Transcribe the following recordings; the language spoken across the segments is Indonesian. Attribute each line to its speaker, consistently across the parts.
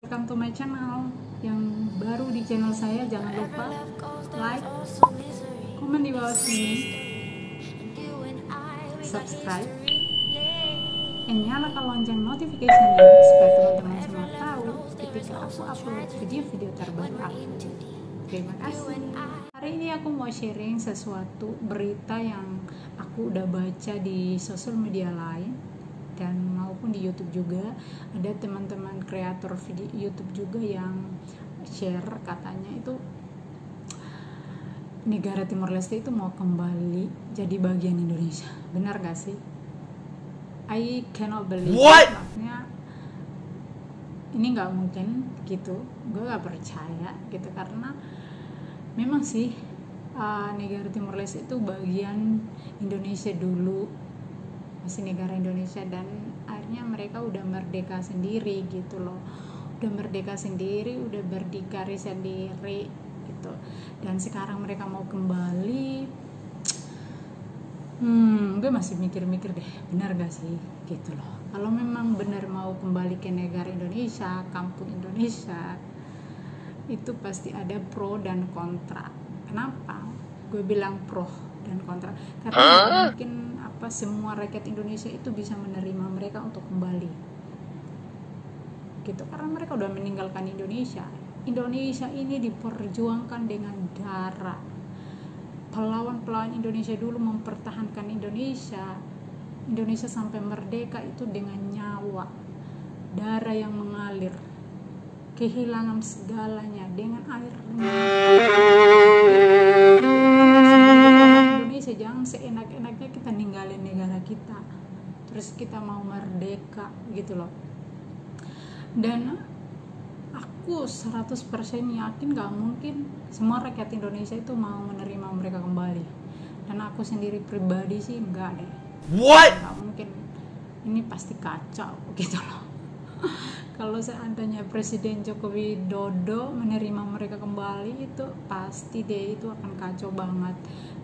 Speaker 1: welcome to my channel. Yang baru di channel saya, jangan lupa like, komen di bawah sini, subscribe, dan nyalakan lonceng notification-nya supaya teman-teman semua tahu ketika aku upload video-video terbaru aku. Terima kasih. Hari ini aku mau sharing sesuatu berita yang aku udah baca di sosial media lain dan maupun di YouTube juga. Ada teman-teman kreator video YouTube juga yang share, katanya itu negara Timor Leste itu mau kembali jadi bagian Indonesia. Benar gak sih? I cannot believe it. Maksudnya ini nggak mungkin gitu, gue nggak percaya gitu, karena memang sih negara Timor Leste itu bagian Indonesia dulu, masih negara Indonesia, dan akhirnya mereka udah merdeka sendiri gitu loh, udah merdeka sendiri, udah berdikari sendiri gitu, dan sekarang mereka mau kembali. Gue masih mikir-mikir deh, benar gak sih gitu loh. Kalau memang benar mau kembali ke negara Indonesia, kampung Indonesia, itu pasti ada pro dan kontra. Kenapa gue bilang pro dan kontra? Karena mungkin semua rakyat Indonesia itu bisa menerima mereka untuk kembali gitu, karena mereka udah meninggalkan Indonesia. Indonesia ini diperjuangkan dengan darah. Pahlawan-pahlawan Indonesia dulu mempertahankan Indonesia sampai merdeka itu dengan nyawa, darah yang mengalir, kehilangan segalanya dengan air Indonesia. Jangan seenak-enaknya kita ninggalin negara kita terus kita mau merdeka gitu loh. Dan aku 100% yakin gak mungkin semua rakyat Indonesia itu mau menerima mereka kembali, dan aku sendiri pribadi sih enggak deh. Gak mungkin, ini pasti kacau gitu loh. Kalau seandainya Presiden Joko Widodo menerima mereka kembali, itu pasti deh itu akan kacau banget,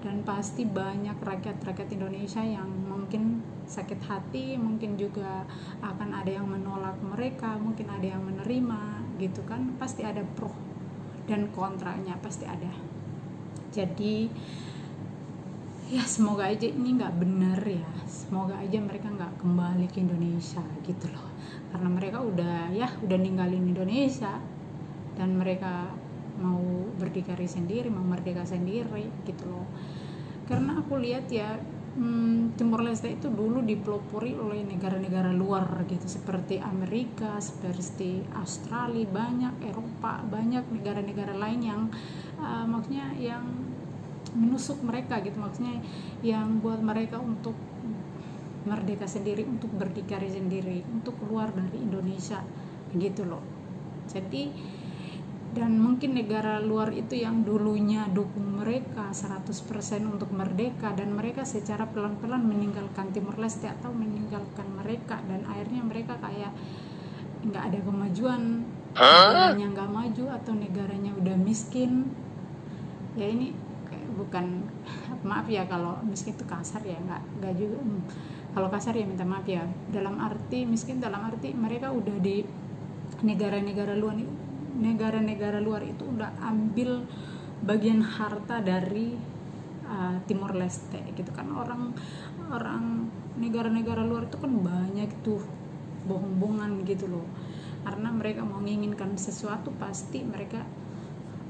Speaker 1: dan pasti banyak rakyat Indonesia yang mungkin sakit hati, mungkin juga akan ada yang menolak mereka, mungkin ada yang menerima gitu kan. Pasti ada pro dan kontranya, pasti ada. Jadi ya semoga aja ini nggak benar ya, semoga aja mereka nggak kembali ke Indonesia gitu loh, karena mereka udah ninggalin Indonesia dan mereka mau berdikari sendiri, mau merdeka sendiri gitu loh. Karena aku lihat ya, Timor Leste itu dulu dipelopori oleh negara-negara luar gitu, seperti Amerika, seperti Australia, banyak Eropa, banyak negara-negara lain yang maksudnya yang menusuk mereka gitu, maksudnya yang buat mereka untuk merdeka sendiri, untuk berdikari sendiri, untuk keluar dari Indonesia gitu loh. Jadi, dan mungkin negara luar itu yang dulunya dukung mereka 100% untuk merdeka, dan mereka secara pelan-pelan meninggalkan Timor Leste atau meninggalkan mereka, dan akhirnya mereka kayak nggak ada kemajuan, negaranya nggak maju atau negaranya udah miskin. Ya ini bukan, maaf ya kalau miskin itu kasar ya, nggak juga. Kalau kasar ya minta maaf ya, dalam arti miskin, dalam arti mereka udah di negara-negara luar itu udah ambil bagian harta dari Timor Leste gitu kan. Orang negara-negara luar itu kan banyak tuh bohong-bohongan gitu loh, karena mereka mau menginginkan sesuatu pasti mereka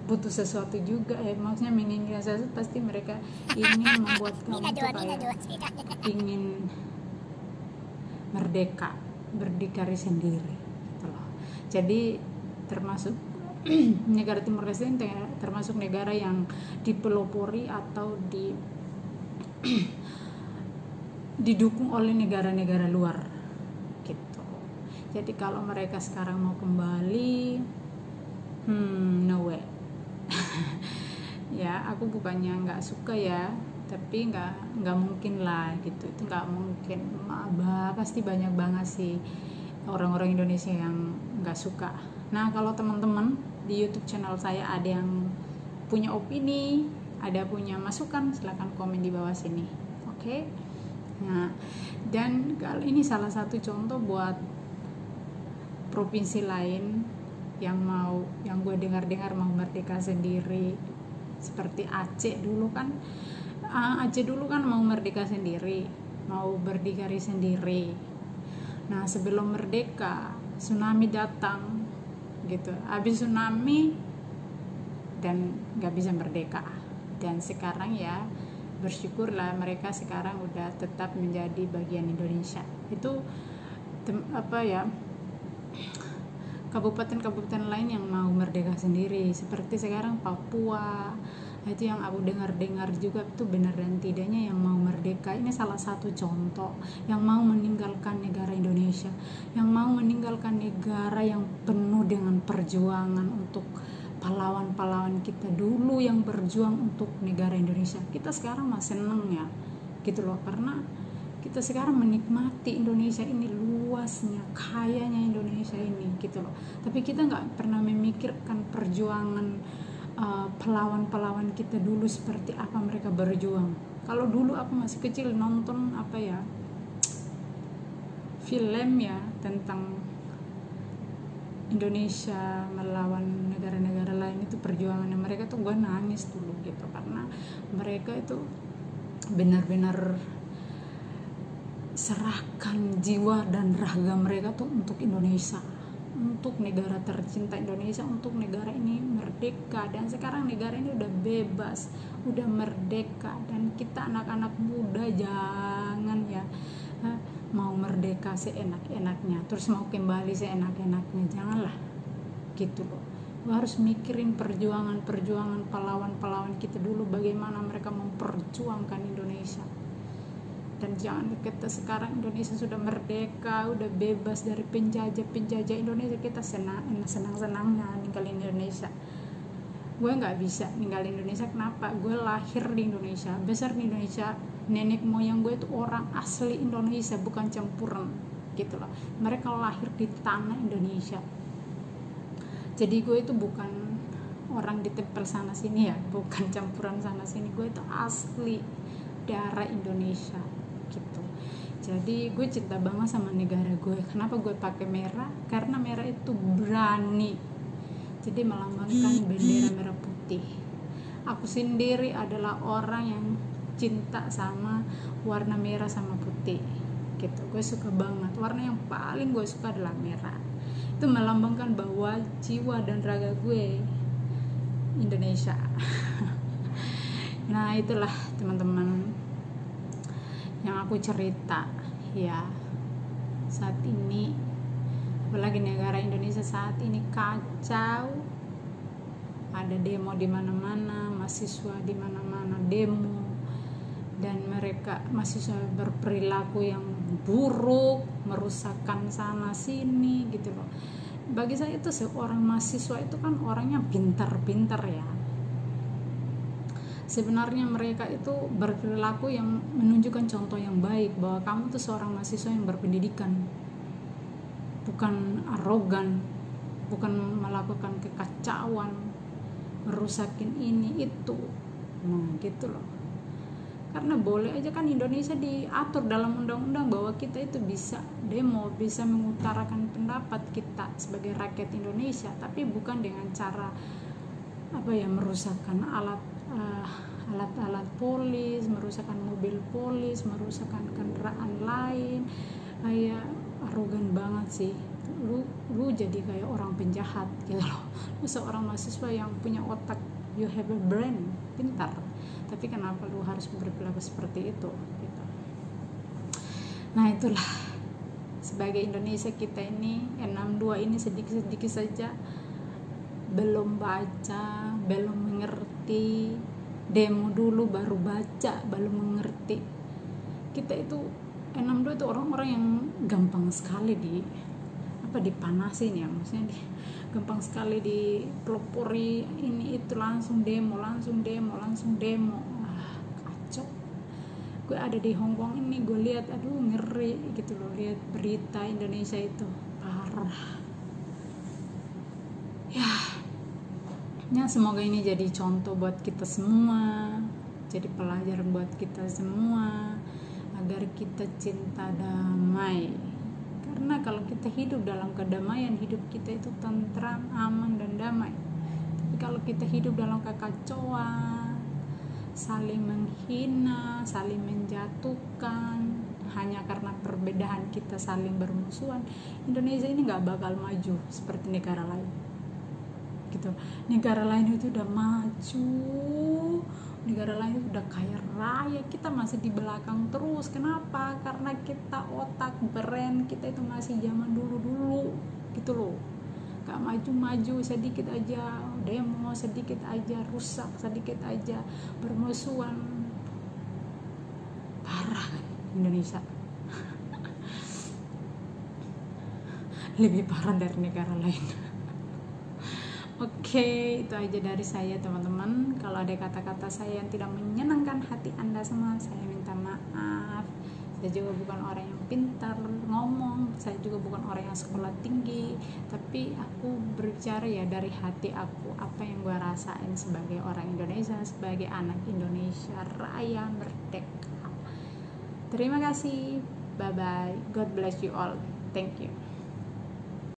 Speaker 1: butuh sesuatu juga, maksudnya menginginkan sesuatu pasti mereka ingin membuat kamu tuh kayak ingin merdeka, berdikari sendiri gitu loh. Jadi termasuk negara Timor Leste termasuk negara yang dipelopori atau didukung oleh negara-negara luar gitu. Jadi kalau mereka sekarang mau kembali, no way. Ya aku bukannya nggak suka ya, tapi nggak mungkin lah gitu, itu nggak mungkin. Pasti banyak banget sih orang-orang Indonesia yang nggak suka. Nah kalau teman-teman di YouTube channel saya ada yang punya opini, ada punya masukan, silahkan komen di bawah sini, oke? Nah, dan kalau ini salah satu contoh buat provinsi lain yang gue dengar mau merdeka sendiri, seperti Aceh dulu kan. Aceh dulu kan mau merdeka sendiri, mau berdikari sendiri. Nah, sebelum merdeka tsunami datang gitu, habis tsunami dan nggak bisa merdeka. Dan sekarang ya bersyukurlah mereka sekarang udah tetap menjadi bagian Indonesia. Itu kabupaten-kabupaten lain yang mau merdeka sendiri, seperti sekarang Papua. Itu yang aku dengar juga tuh, benar dan tidaknya yang mau merdeka. Ini salah satu contoh yang mau meninggalkan negara Indonesia, yang mau meninggalkan negara yang penuh dengan perjuangan untuk pahlawan-pahlawan kita dulu yang berjuang untuk negara Indonesia. Kita sekarang masih seneng ya gitu loh, karena kita sekarang menikmati Indonesia ini, luasnya, kayanya Indonesia ini gitu loh. Tapi kita nggak pernah memikirkan perjuangan pahlawan-pahlawan kita dulu seperti apa mereka berjuang. Kalau dulu aku masih kecil nonton film ya tentang Indonesia melawan negara-negara lain, itu perjuangannya mereka tuh gue nangis dulu gitu, karena mereka itu benar-benar serahkan jiwa dan raga mereka tuh untuk Indonesia, untuk negara tercinta Indonesia, untuk negara ini merdeka. Dan sekarang negara ini udah bebas, udah merdeka, dan kita anak-anak muda jangan ya mau merdeka seenak-enaknya terus mau kembali seenak-enaknya, janganlah gitu loh. Lo harus mikirin perjuangan pahlawan-pahlawan kita dulu, bagaimana mereka memperjuangkan Indonesia. Dan jangan kita sekarang Indonesia sudah merdeka, udah bebas dari penjajah Indonesia, kita senang-senangnya ninggalin Indonesia. Gue nggak bisa ninggalin Indonesia. Kenapa? Gue lahir di Indonesia, besar di Indonesia, nenek moyang gue itu orang asli Indonesia, bukan campuran gitu loh. Mereka lahir di tanah Indonesia. Jadi gue itu bukan orang ditempel sana sini ya, bukan campuran sana sini. Gue itu asli darah Indonesia gitu. Jadi gue cinta banget sama negara gue. Kenapa gue pakai merah? Karena merah itu berani, jadi melambangkan bendera merah putih. Aku sendiri adalah orang yang cinta sama warna merah sama putih gitu. Gue suka banget, warna yang paling gue suka adalah merah. Itu melambangkan bahwa jiwa dan raga gue Indonesia. Nah, itulah teman-teman yang aku cerita ya. Saat ini apalagi negara Indonesia saat ini kacau, ada demo di mana-mana, mahasiswa di mana-mana demo, dan mereka mahasiswa berperilaku yang buruk, merusakkan sana sini gitu loh. Bagi saya itu seorang mahasiswa itu kan orangnya pintar-pintar ya. Sebenarnya mereka itu berperilaku yang menunjukkan contoh yang baik, bahwa kamu tuh seorang mahasiswa yang berpendidikan, bukan arogan, bukan melakukan kekacauan, merusakin ini itu. Nah gitu loh. Karena boleh aja kan Indonesia diatur dalam undang-undang bahwa kita itu bisa demo, bisa mengutarakan pendapat kita sebagai rakyat Indonesia, tapi bukan dengan cara merusakkan alat-alat polis, merusakkan mobil polis, merusakkan kendaraan lain. Kayak arogan banget sih. Lu jadi kayak orang penjahat gitu loh. Lu seorang mahasiswa yang punya otak, you have a brain, pintar, tapi kenapa lu harus berperilaku seperti itu gitu. Nah itulah, sebagai Indonesia kita ini 62 ini sedikit-sedikit saja belum baca, belum mengerti. Demo dulu baru baca, baru mengerti. Kita itu 62 itu orang-orang yang gampang sekali dipanasin ya, maksudnya gampang sekali dipelopori ini itu, langsung demo. Kacau. Gue ada di Hong Kong ini, gue lihat aduh ngeri gitu loh, lihat berita Indonesia itu parah ya. Semoga ini jadi contoh buat kita semua, jadi pelajaran buat kita semua agar kita cinta damai. Karena kalau kita hidup dalam kedamaian, hidup kita itu tentram, aman, dan damai. Tapi kalau kita hidup dalam kekacauan, saling menghina, saling menjatuhkan, hanya karena perbedaan kita saling bermusuhan, Indonesia ini nggak bakal maju seperti negara lain gitu. Negara lain itu udah maju, negara lain itu udah kaya raya, kita masih di belakang terus. Kenapa? Karena kita otak brand kita itu masih zaman dulu gitu loh, gak maju-maju, sedikit aja demo, sedikit aja rusak, sedikit aja bermusuhan. Parah kan Indonesia. Lebih parah dari negara lain. Oke, itu aja dari saya teman-teman. Kalau ada kata-kata saya yang tidak menyenangkan hati Anda semua, saya minta maaf. Saya juga bukan orang yang pintar ngomong, saya juga bukan orang yang sekolah tinggi, tapi aku berbicara ya dari hati aku, apa yang gue rasain sebagai orang Indonesia, sebagai anak Indonesia Raya merdeka. Terima kasih, bye bye, God bless you all, thank you.